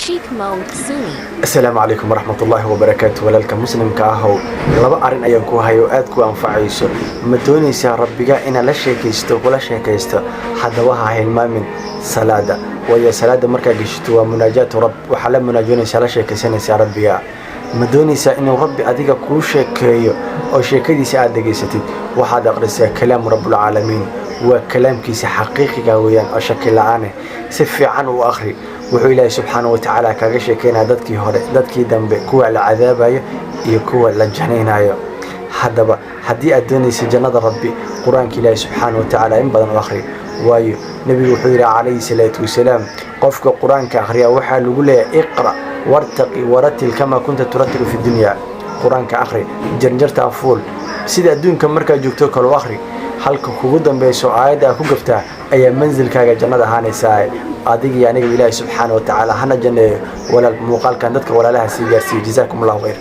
Sheikh Mode Sunni. السلام عليكم ورحمة الله وبركاته ولالك مسلم كاهو لبا أرين أيانكو هايو آدكو أنفعيسو مدونيسا ربيغا إنا لا شيكيستو ولا شيكيستو حدا وها هيلمامين صلاة ويا صلاة مركا جشتو ومناجاة رب وحلا مناجونيسا لا شيكيسانيسا ربيغا مدونيسا إنو ربي أديغا كو شيكيو أو شيكيديسا أدقيستي وحدا أقرسا كلام رب العالمين وكلام كيسي حقيقي ويان أو شكل عانه سفي عنه وأخري wuxuu ilaahay subxaanahu wa tacaala kaga sheekeynaa dadkii hore dadkii dambe kuwa la cadaabayo iyo kuwa la janaynayo haddaba haddii aad doonaysa jannada rabbi qur-aanka ilaahay subxaanahu wa tacaala in badan u akhri waayo nebigu wuxuu yidhi calayhi salaatu wasalaam qofka qur-aanka akhriya waxaa lagu leeyahay iqra wartaqi waratil kamaa kunta turatilu fi dunya qur-aanka akhri jarjarta fuul sida adduunka markaa joogto kale u akhri halka kugu dambayso aayadda ku gaftaa ayaa manzilkaaga jannada ahaanaysaa adiga iyo aniga ilaahay subxaanahu wa tacaala hana janneeyo walaal muuqaalkan dadka walaalaha sii gaarsiiyo jazaakum allahu khayr